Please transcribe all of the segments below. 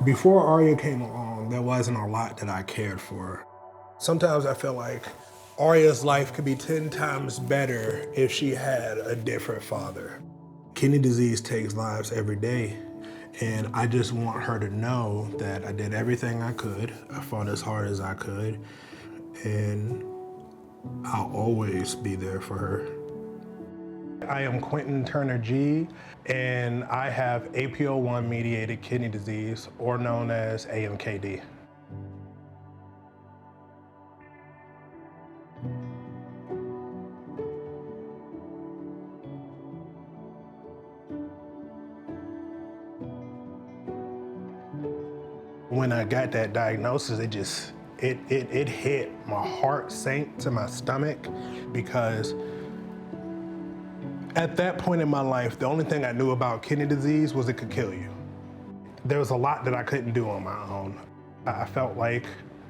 Before Arya came along, there wasn't a lot that I cared for. Sometimes I feel like Arya's life could be 10 times better if she had a different father. Kidney disease takes lives every day, and I just want her to know that I did everything I could. I fought as hard as I could, and I'll always be there for her. I am Quenton Turner-Gee, and I have APO1 mediated kidney disease, or known as AMKD. When I got that diagnosis, it hit. My heart sank to my stomach because at that point in my life, the only thing I knew about kidney disease was it could kill you. There was a lot that I couldn't do on my own. I felt like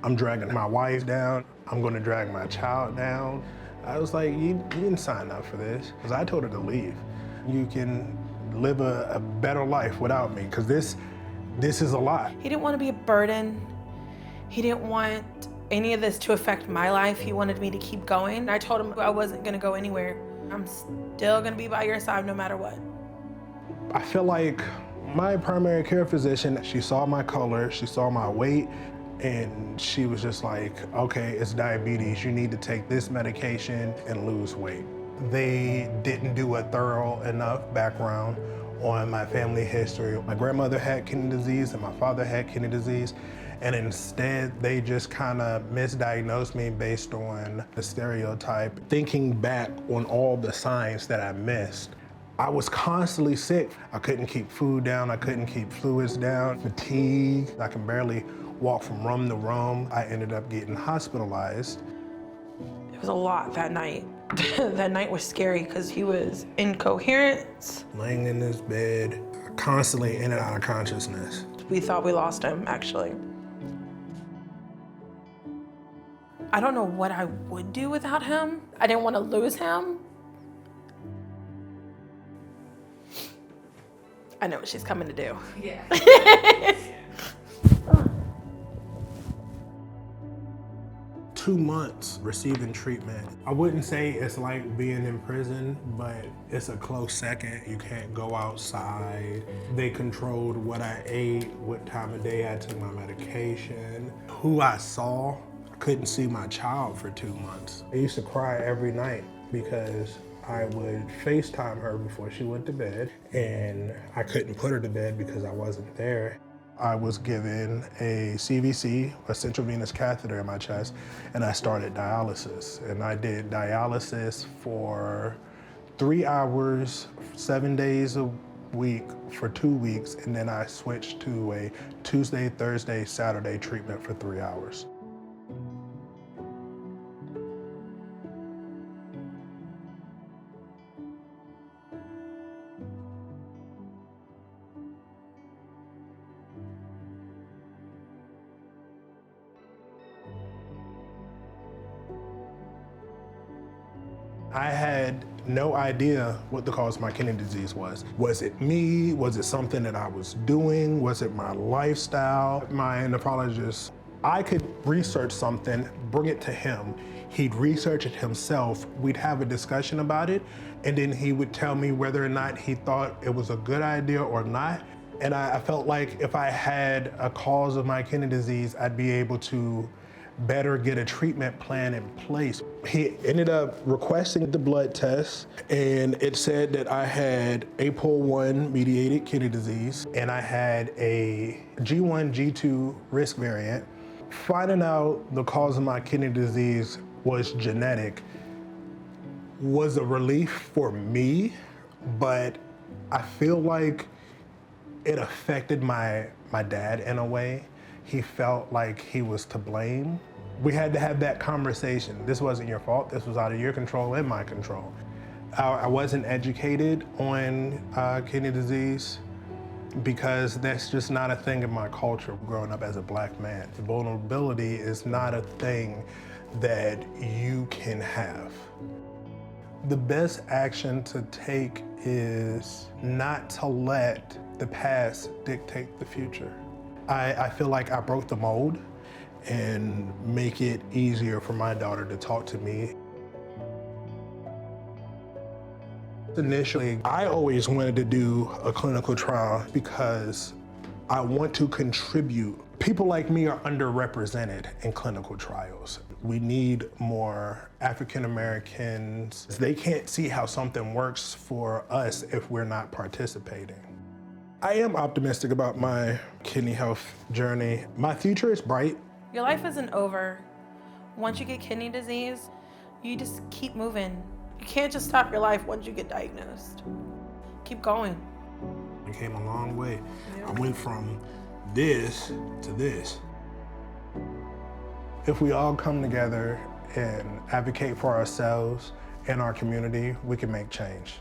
I'm dragging my wife down. I'm gonna drag my child down. I was like, you didn't sign up for this. Because I told her to leave. You can live a better life without me, because this is a lot. He didn't want to be a burden. He didn't want any of this to affect my life. He wanted me to keep going. I told him I wasn't gonna go anywhere. I'm still gonna be by your side no matter what. I feel like my primary care physician, she saw my color, she saw my weight, and she was just like, okay, it's diabetes. You need to take this medication and lose weight. They didn't do a thorough enough background on my family history. My grandmother had kidney disease and my father had kidney disease, and instead they just kind of misdiagnosed me based on the stereotype. Thinking back on all the signs that I missed, I was constantly sick. I couldn't keep food down, I couldn't keep fluids down, fatigue. I can barely walk from room to room. I ended up getting hospitalized. It was a lot that night. That night was scary because he was incoherent. Laying in this bed, constantly in and out of consciousness. We thought we lost him, actually. I don't know what I would do without him. I didn't want to lose him. I know what she's coming to do. Yeah. 2 months receiving treatment. I wouldn't say it's like being in prison, but it's a close second. You can't go outside. They controlled what I ate, what time of day I took my medication, who I saw. I couldn't see my child for 2 months. I used to cry every night because I would FaceTime her before she went to bed, and I couldn't put her to bed because I wasn't there. I was given a CVC, a central venous catheter in my chest, and I started dialysis. And I did dialysis for 3 hours, 7 days a week for 2 weeks, and then I switched to a Tuesday, Thursday, Saturday treatment for 3 hours. I had no idea what the cause of my kidney disease was. Was it me? Was it something that I was doing? Was it my lifestyle? My nephrologist, I could research something, bring it to him. He'd research it himself. We'd have a discussion about it, and then he would tell me whether or not he thought it was a good idea or not. And I felt like if I had a cause of my kidney disease, I'd be able to better get a treatment plan in place. He ended up requesting the blood test, and it said that I had APOL1 mediated kidney disease, and I had a G1, G2 risk variant. Finding out the cause of my kidney disease was genetic was a relief for me, but I feel like it affected my dad in a way. He felt like he was to blame. We had to have that conversation. This wasn't your fault. This was out of your control and my control. I wasn't educated on kidney disease because that's just not a thing in my culture growing up as a Black man. Vulnerability is not a thing that you can have. The best action to take is not to let the past dictate the future. I feel like I broke the mold and make it easier for my daughter to talk to me. Initially, I always wanted to do a clinical trial because I want to contribute. People like me are underrepresented in clinical trials. We need more African Americans. They can't see how something works for us if we're not participating. I am optimistic about my kidney health journey. My future is bright. Your life isn't over. Once you get kidney disease, you just keep moving. You can't just stop your life once you get diagnosed. Keep going. I came a long way. Yeah. I went from this to this. If we all come together and advocate for ourselves and our community, we can make change.